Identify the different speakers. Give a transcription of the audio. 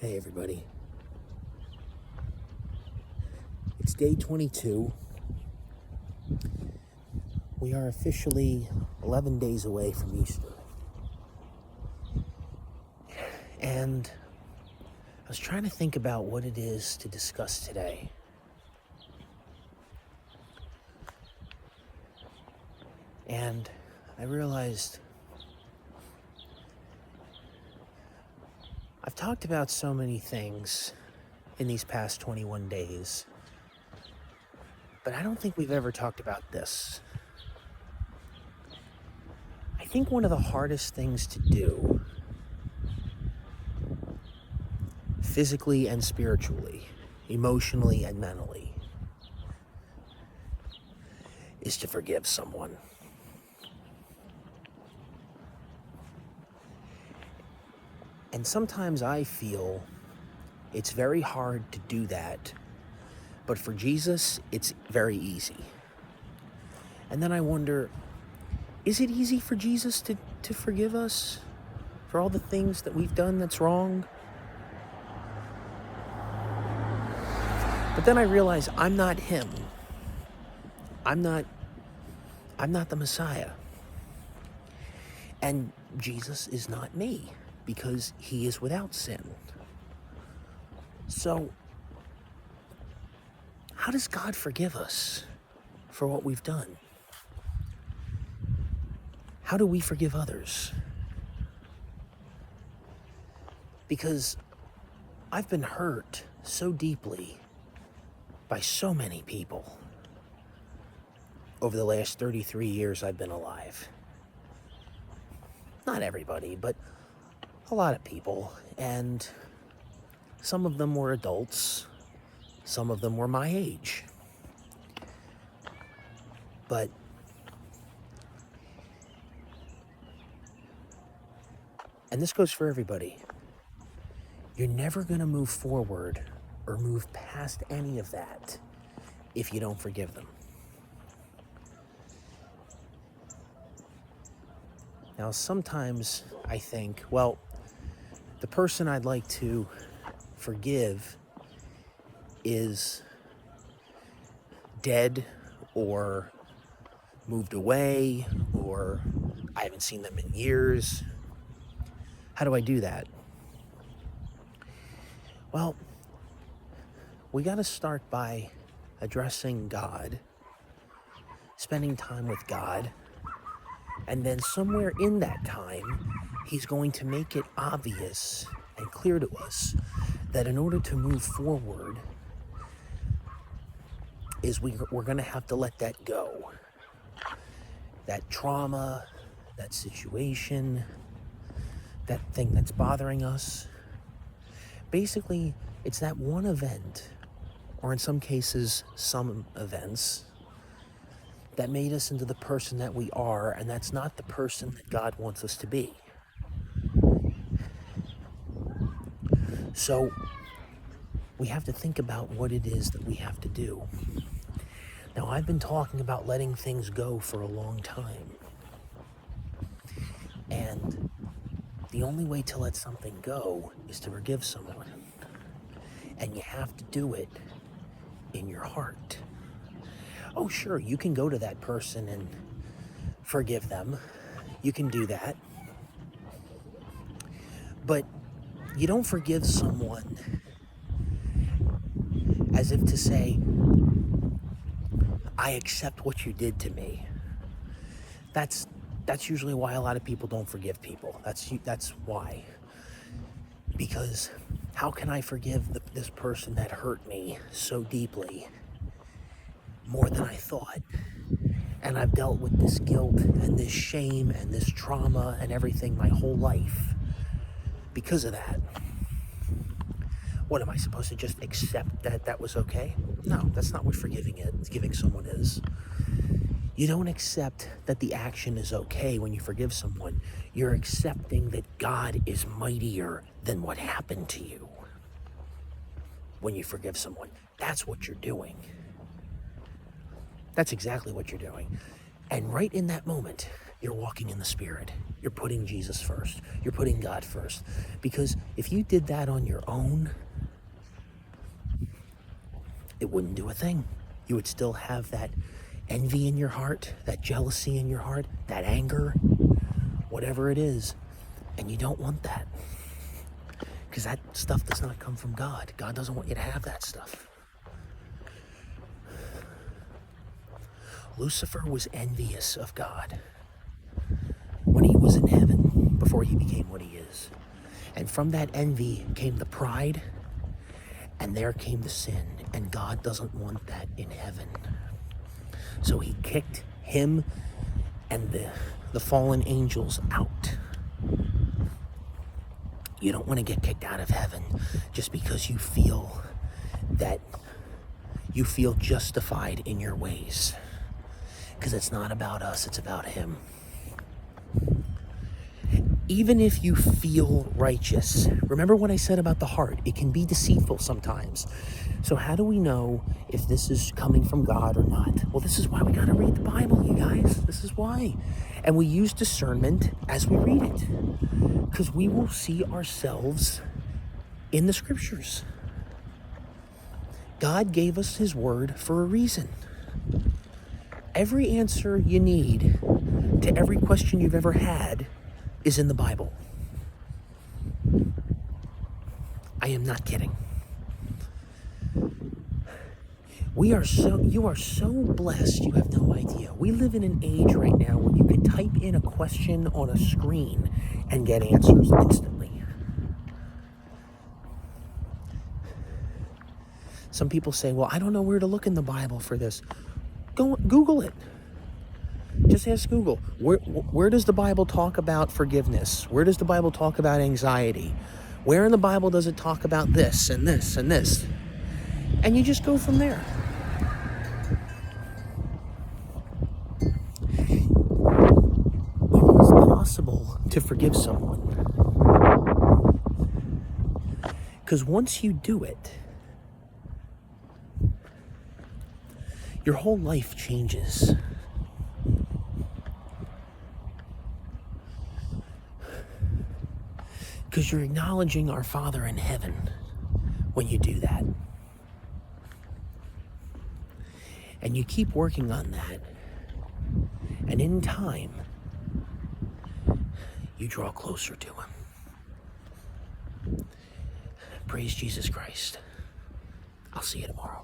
Speaker 1: Hey everybody, it's day 22. We are officially 11 days away from Easter. And I was trying to think about what it is to discuss today. And I realized I've talked about so many things in these past 21 days, but I don't think we've ever talked about this. I think one of the hardest things to do, physically and spiritually, emotionally and mentally, is to forgive someone. And sometimes I feel it's very hard to do that, but for Jesus, it's very easy. And then I wonder, is it easy for Jesus to forgive us for all the things that we've done that's wrong? But then I realize I'm not him. I'm not the Messiah. And Jesus is not me, because he is without sin. So, how does God forgive us for what we've done? How do we forgive others? Because I've been hurt so deeply by so many people over the last 33 years I've been alive. Not everybody, but a lot of people. And some of them were adults. Some of them were my age. But and this goes for everybody. You're never going to move forward or move past any of that if you don't forgive them. Now, sometimes I think, well, the person I'd like to forgive is dead or moved away, or I haven't seen them in years. How do I do that? Well, we got to start by addressing God, spending time with God, and then somewhere in that time, he's going to make it obvious and clear to us that in order to move forward, we're going to have to let that go. That trauma, that situation, that thing that's bothering us. Basically, it's that one event, or in some cases, some events, that made us into the person that we are, and that's not the person that God wants us to be. So, we have to think about what it is that we have to do. Now, I've been talking about letting things go for a long time. And the only way to let something go is to forgive someone. And you have to do it in your heart. Oh, sure, you can go to that person and forgive them. You can do that. But you don't forgive someone as if to say, I accept what you did to me. That's usually why a lot of people don't forgive people. That's why. Because how can I forgive this person that hurt me so deeply, more than I thought? And I've dealt with this guilt and this shame and this trauma and everything my whole life because of that. What, am I supposed to just accept that was okay? No, that's not what forgiving someone is. You don't accept that the action is okay when you forgive someone. You're accepting that God is mightier than what happened to you when you forgive someone. That's what you're doing. That's exactly what you're doing. And right in that moment, you're walking in the Spirit. You're putting Jesus first. You're putting God first. Because if you did that on your own, it wouldn't do a thing. You would still have that envy in your heart, that jealousy in your heart, that anger, whatever it is. And you don't want that. Because that stuff does not come from God. God doesn't want you to have that stuff. Lucifer was envious of God when he was in heaven, before he became what he is. And from that envy came the pride, and there came the sin. And God doesn't want that in heaven. So he kicked him and the fallen angels out. You don't want to get kicked out of heaven just because you feel justified in your ways. Because it's not about us, it's about him. Even if you feel righteous, remember what I said about the heart. It can be deceitful sometimes. So how do we know if this is coming from God or not? Well, this is why we got to read the Bible, you guys. This is why. And we use discernment as we read it. Because we will see ourselves in the scriptures. God gave us his word for a reason. Every answer you need to every question you've ever had is in the Bible. I am not kidding. You are so blessed, you have no idea. We live in an age right now where you can type in a question on a screen and get answers instantly. Some people say, well, I don't know where to look in the Bible for this. Go Google it. Just ask Google, where does the Bible talk about forgiveness? Where does the Bible talk about anxiety? Where in the Bible does it talk about this and this and this? And you just go from there. It is possible to forgive someone. Because once you do it, your whole life changes. Because you're acknowledging our Father in heaven when you do that. And you keep working on that. And in time, you draw closer to him. Praise Jesus Christ. I'll see you tomorrow.